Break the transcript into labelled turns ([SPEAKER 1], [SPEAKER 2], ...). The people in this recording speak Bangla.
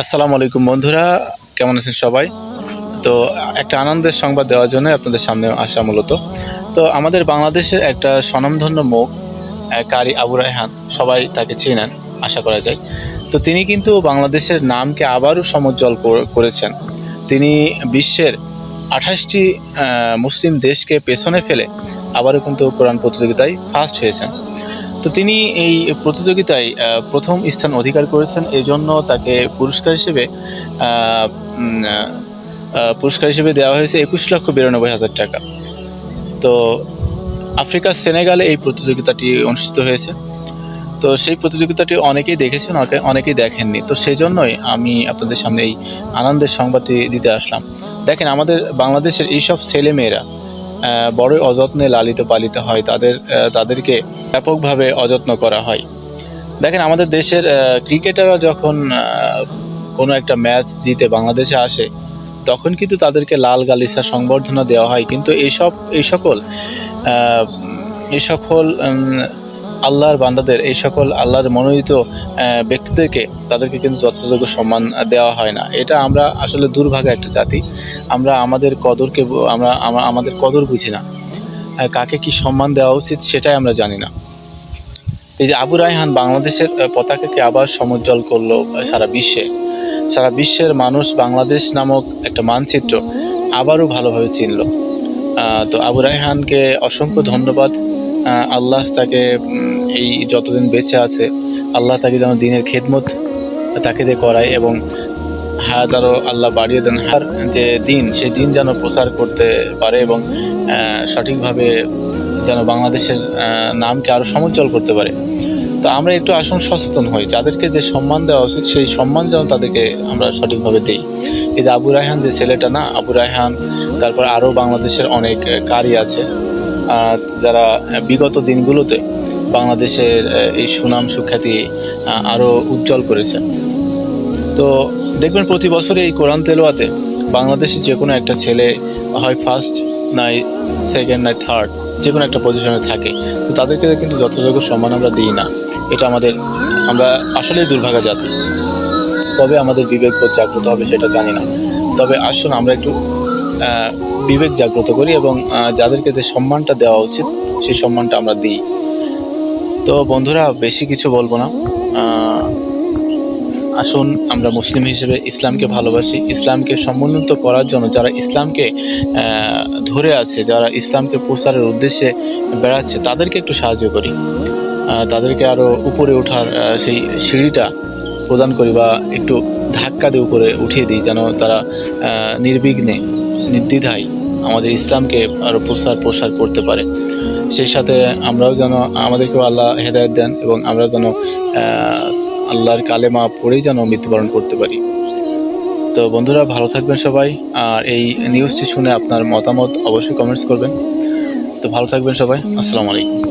[SPEAKER 1] আসসালামু আলাইকুম বন্ধুরা, কেমন আছেন সবাই? তো একটা আনন্দের সংবাদ দেওয়ার জন্য আপনাদের সামনে আসা মূলত। তো আমাদের বাংলাদেশের একটা স্বনামধন্য মুখ কারি আবু রায়হান, সবাই তাকে চেনেন আশা করা যায়। তো তিনি কিন্তু বাংলাদেশের নামকে আবারও সমুজ্জ্বল করেছেন। তিনি বিশ্বের ২৮টি মুসলিম দেশকে পেছনে ফেলে আবারও কিন্তু কোরআন প্রতিযোগিতায় ফার্স্ট হয়েছেন। তো তিনি এই প্রতিযোগিতায় প্রথম স্থান অধিকার করেছেন। এজন্য তাকে আহ, উম, পুরস্কার হিসেবে দেওয়া হয়েছে ২১,৯২,০০০ টাকা। তো আফ্রিকার সেনেগালে এই প্রতিযোগিতাটি অনুষ্ঠিত হয়েছে। তো সেই প্রতিযোগিতাটি অনেকেই দেখেছেন, অনেকেই দেখেননি। তো সেই জন্যই আমি আপনাদের সামনে এই আনন্দের সংবাদটি দিতে আসলাম। দেখেন, আমাদের বাংলাদেশের এইসব ছেলেমেয়েরা বড়ই অযত্নে লালিত পালিত হয়, তাদেরকে ব্যাপকভাবে অযত্ন করা হয়। দেখেন, আমাদের দেশের ক্রিকেটাররা যখন কোনো একটা ম্যাচ জিতে বাংলাদেশে আসে, তখন কিন্তু তাদেরকে লাল গালিচা সংবর্ধনা দেওয়া হয়। কিন্তু আহ, এই সকল আল্লাহর বান্দাদের, এই সকল আল্লাহর মনোনীত ব্যক্তিদেরকে তাদেরকে কিন্তু যথাযোগ্য সম্মান দেওয়া হয় না। এটা আমরা আসলে দুর্ভাগা একটা জাতি। আমরা আমাদের কদর বুঝি না। কাকে কি সম্মান দেওয়া উচিত সেটাই আমরা জানি না। এই যে আবু রায়হান বাংলাদেশের পতাকাকে আবার সমুজ্জ্বল করলো সারা বিশ্বের মানুষ বাংলাদেশ নামক একটা মানচিত্র আবারও ভালোভাবে চিনল। তো আবু রায়হানকে অসংখ্য ধন্যবাদ। আল্লাহ তাকে এই যতদিন বেঁচে আছে, আল্লাহ তাকে যেন দিনের খেদমত তাকে দিয়ে করায়, এবং হাজারো আল্লাহ বাড়িয়ে দেন। যে দিন, সেই দিন যেন প্রচার করতে পারে, এবং সঠিকভাবে যেন বাংলাদেশের নামকে আরও সমুজ্জ্বল করতে পারে। তো আমরা একটু আসুন সচেতন হই, যাদেরকে যে সম্মান দেওয়া উচিত সেই সম্মান যেন তাদেরকে আমরা সঠিকভাবে দিই। এই যে আবু রায়হান, যে ছেলেটা না, আবু রায়হান, তারপর আরও বাংলাদেশের অনেক কারি আছে যারা বিগত দিনগুলোতে বাংলাদেশের এই সুনাম সুখ্যাতি আরও উজ্জ্বল করেছে। তো দেখবেন, প্রতি বছরে এই কোরআন তেলাওয়াতে বাংলাদেশের যে কোনো একটা ছেলে হয় ফার্স্ট, নাই সেকেন্ড, নাই থার্ড, যে কোনো একটা পজিশনে থাকে। তো তাদেরকে কিন্তু যথাযোগ্য সম্মান আমরা দিই না। এটা আমরা আসলেই দুর্ভাগা জাতি। তবে আমাদের বিবেক বোধ জাগ্রত হবে সেটা জানি না। তবে আসুন আমরা একটু বিবেক জাগ্রত করি, এবং যাদেরকে যে সম্মানটা দেওয়া উচিত সেই সম্মানটা আমরা দিই। তো বন্ধুরা, বেশি কিছু বলবো না। আসুন আমরা মুসলিম হিসেবে ইসলামকে ভালোবাসি। ইসলামকে সমুন্নত করার জন্য যারা ইসলামকে ধরে আছে, যারা ইসলামকে প্রচারের উদ্দেশ্যে বেড়াচ্ছে, তাদেরকে একটু সাহায্য করি। তাদেরকে আরও উপরে ওঠার সেই সিঁড়িটা প্রদান করি, বা একটু ধাক্কা দিয়ে উপরে উঠিয়ে দিই, যেন তারা নির্বিঘ্নে, নির্দ্বিধায় আমাদের ইসলামকে আরও প্রসার করতে পারে। সেই সাথে আমরাও যেন, আমাদেরকেও আল্লাহ হেদায়েত দেন, এবং আমরা যেন আল্লাহর কালেমা পড়েই যেন মৃত্যুবরণ করতে পারি। তো বন্ধুরা, ভালো থাকবেন সবাই। আর এই নিউজটি শুনে আপনার মতামত অবশ্যই কমেন্টস করবেন। তো ভালো থাকবেন সবাই। আসসালামু আলাইকুম।